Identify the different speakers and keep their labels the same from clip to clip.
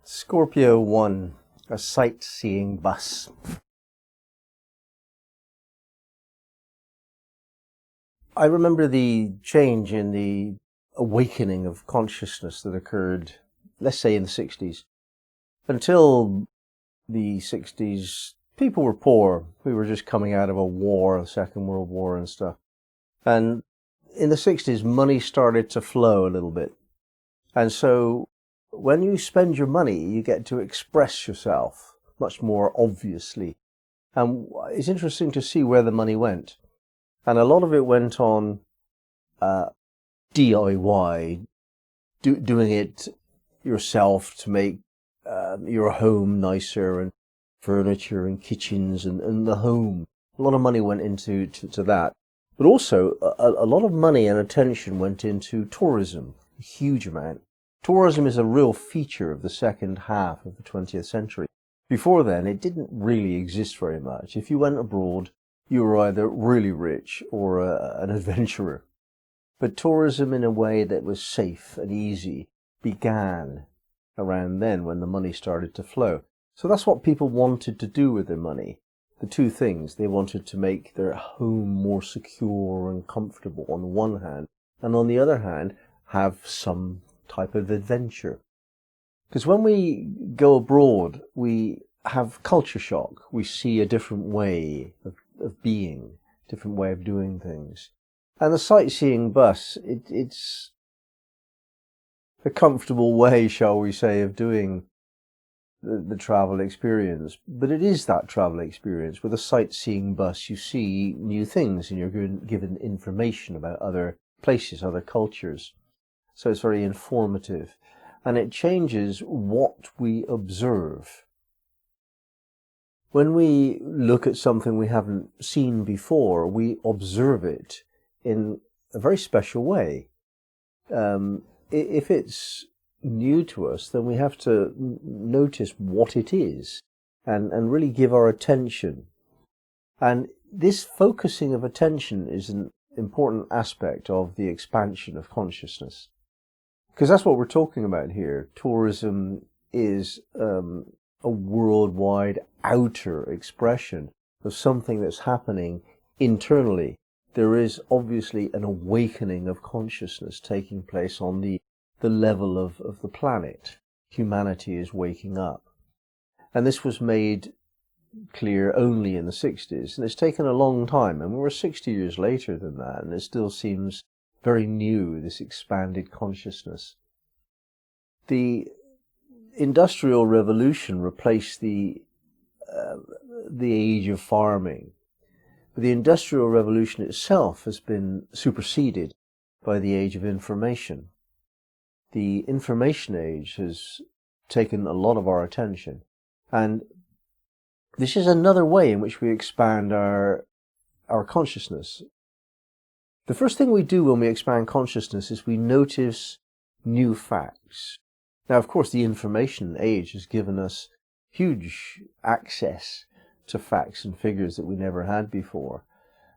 Speaker 1: Scorpio 1, a sightseeing bus. I remember the change in the awakening of consciousness that occurred, let's say, in the 60s. Until the 60s, people were poor. We were just coming out of a war, the Second World War and stuff. And in the 60s, money started to flow a little bit. And so when you spend your money, you get to express yourself much more obviously. And it's interesting to see where the money went. And a lot of it went on DIY, doing it yourself to make your home nicer, and furniture and kitchens and the home. A lot of money went into that. But also a lot of money and attention went into tourism, a huge amount. Tourism is a real feature of the second half of the 20th century. Before then, it didn't really exist very much. If you went abroad, you were either really rich or an adventurer. But tourism, in a way that was safe and easy, began around then when the money started to flow. So that's what people wanted to do with their money. The two things: they wanted to make their home more secure and comfortable on the one hand, and on the other hand, have some type of adventure. Because when we go abroad, we have culture shock. We see a different way of being, different way of doing things. And the sightseeing bus, it's a comfortable way, shall we say, of doing the travel experience. But it is that travel experience. With a sightseeing bus, you see new things and you're given information about other places, other cultures. So it's very informative. And it changes what we observe. When we look at something we haven't seen before, we observe it in a very special way. If it's new to us, then we have to notice what it is and really give our attention. And this focusing of attention is an important aspect of the expansion of consciousness. Because that's what we're talking about here. Tourism is a worldwide outer expression of something that's happening internally. There is obviously an awakening of consciousness taking place on the level of the planet. Humanity is waking up. And this was made clear only in the 60s. And it's taken a long time. And we're 60 years later than that. And it still seems very new, this expanded consciousness. The Industrial Revolution replaced the age of farming. But the Industrial Revolution itself has been superseded by the age of information. The information age has taken a lot of our attention. And this is another way in which we expand our consciousness. The first thing we do when we expand consciousness is we notice new facts. Now, of course, the information age has given us huge access to facts and figures that we never had before.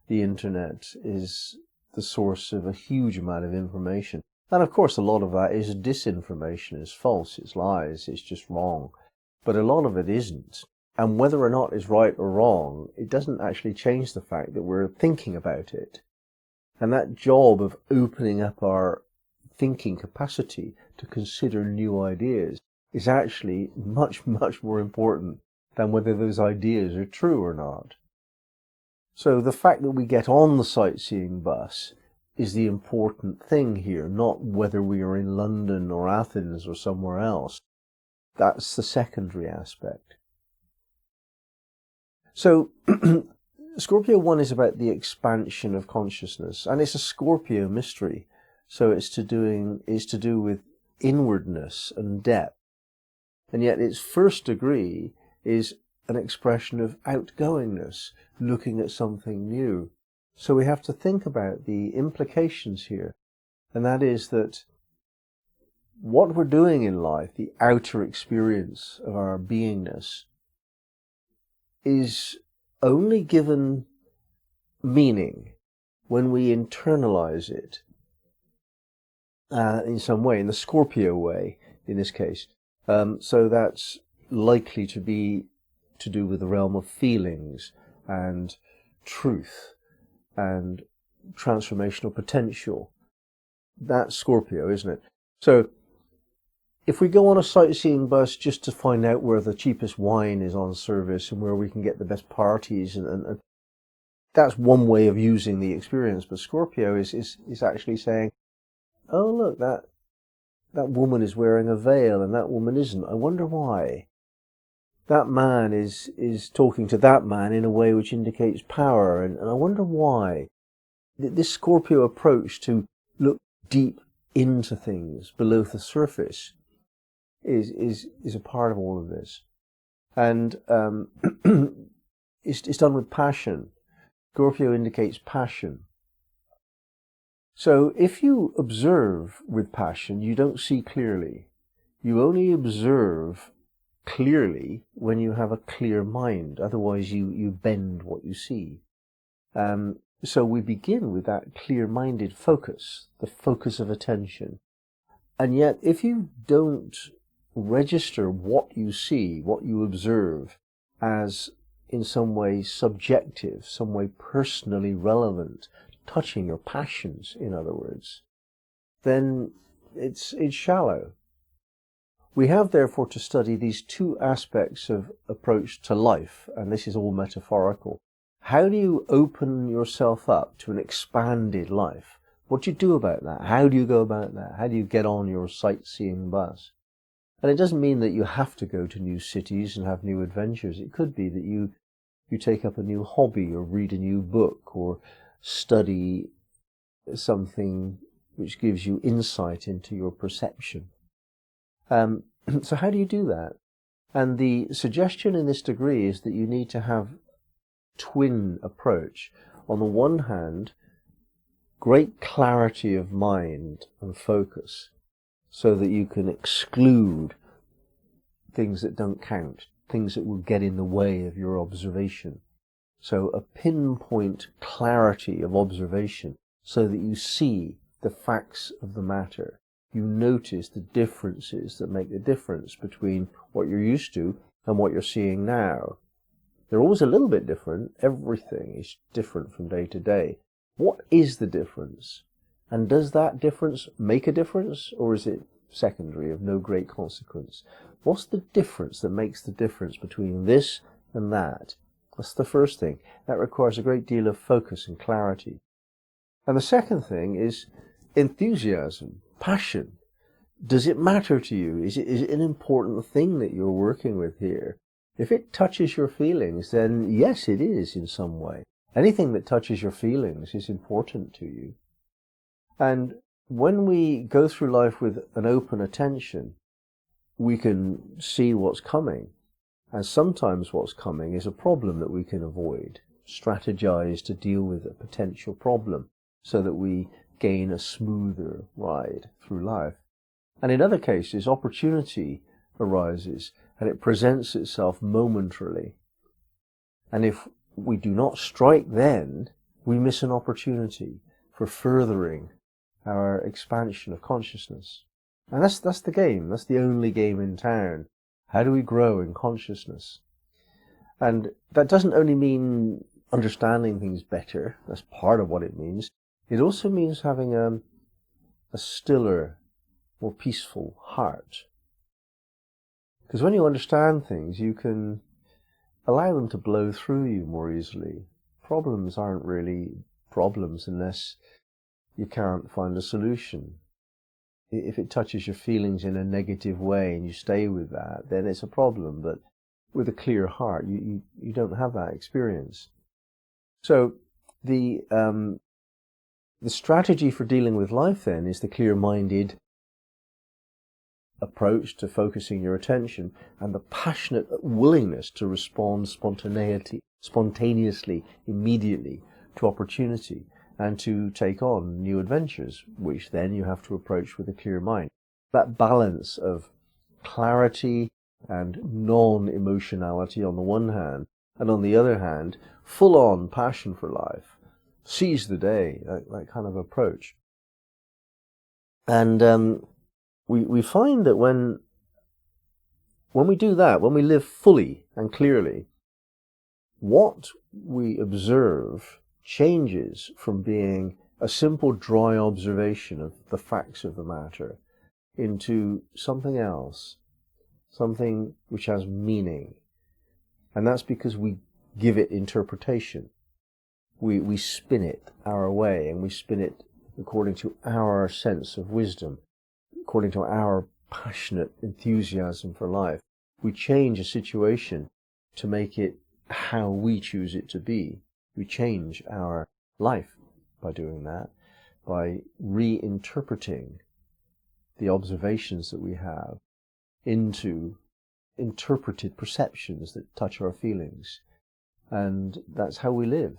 Speaker 1: The internet is the source of a huge amount of information. And of course, a lot of that is disinformation, it's false, it's lies, it's just wrong. But a lot of it isn't. And whether or not it's right or wrong, it doesn't actually change the fact that we're thinking about it. And that job of opening up our thinking capacity to consider new ideas is actually much, much more important than whether those ideas are true or not. So the fact that we get on the sightseeing bus is the important thing here, not whether we are in London or Athens or somewhere else. That's the secondary aspect. So Scorpio 1 is about the expansion of consciousness, and it's a Scorpio mystery. So it's to do with inwardness and depth. And yet its first degree is an expression of outgoingness, looking at something new. So we have to think about the implications here. And that is that what we're doing in life, the outer experience of our beingness, is only given meaning when we internalize it in some way, in the Scorpio way in this case. So that's likely to be to do with the realm of feelings and truth and transformational potential. That's Scorpio, isn't it? So if we go on a sightseeing bus just to find out where the cheapest wine is on service and where we can get the best parties, and that's one way of using the experience. But Scorpio is actually saying, oh, look, that woman is wearing a veil and that woman isn't. I wonder why. That man is talking to that man in a way which indicates power, and I wonder why. This Scorpio approach to look deep into things below the surface is a part of all of this. And it's done with passion. Scorpio indicates passion. So if you observe with passion, you don't see clearly. You only observe clearly when you have a clear mind. Otherwise you bend what you see. So we begin with that clear-minded focus, the focus of attention. And yet if you don't register what you see, what you observe, as in some way subjective, some way personally relevant, touching your passions, in other words, then it's shallow. We have therefore to study these two aspects of approach to life, and this is all metaphorical. How do you open yourself up to an expanded life? What do you do about that? How do you go about that? How do you get on your sightseeing bus? And it doesn't mean that you have to go to new cities and have new adventures. It could be that you take up a new hobby, or read a new book, or study something which gives you insight into your perception. So how do you do that? And the suggestion in this degree is that you need to have twin approach. On the one hand, great clarity of mind and focus, so that you can exclude things that don't count, things that will get in the way of your observation. So a pinpoint clarity of observation, so that you see the facts of the matter. You notice the differences that make the difference between what you're used to and what you're seeing now. They're always a little bit different. Everything is different from day to day. What is the difference? And does that difference make a difference, or is it secondary, of no great consequence? What's the difference that makes the difference between this and that? That's the first thing. That requires a great deal of focus and clarity. And the second thing is enthusiasm, passion. Does it matter to you? Is it an important thing that you're working with here? If it touches your feelings, then yes, it is in some way. Anything that touches your feelings is important to you. And when we go through life with an open attention, we can see what's coming. And sometimes what's coming is a problem that we can avoid, strategize to deal with a potential problem so that we gain a smoother ride through life. And in other cases, opportunity arises and it presents itself momentarily. And if we do not strike then, we miss an opportunity for furthering our expansion of consciousness. And that's the game. That's the only game in town. How do we grow in consciousness? And that doesn't only mean understanding things better. That's part of what it means. It also means having a stiller, more peaceful heart. Because when you understand things, you can allow them to blow through you more easily. Problems aren't really problems unless you can't find a solution. If it touches your feelings in a negative way and you stay with that, then it's a problem. But with a clear heart, you don't have that experience. So the strategy for dealing with life then is the clear-minded approach to focusing your attention and the passionate willingness to respond spontaneously, immediately to opportunity and to take on new adventures, which then you have to approach with a clear mind. That balance of clarity and non-emotionality on the one hand, and on the other hand, full-on passion for life, seize the day, that kind of approach. And we find that when when we do that, when we live fully and clearly, what we observe changes from being a simple dry observation of the facts of the matter into something else, something which has meaning. And that's because we give it interpretation. We spin it our way, and we spin it according to our sense of wisdom, according to our passionate enthusiasm for life. We change a situation to make it how we choose it to be. We change our life by doing that, by reinterpreting the observations that we have into interpreted perceptions that touch our feelings. And that's how we live.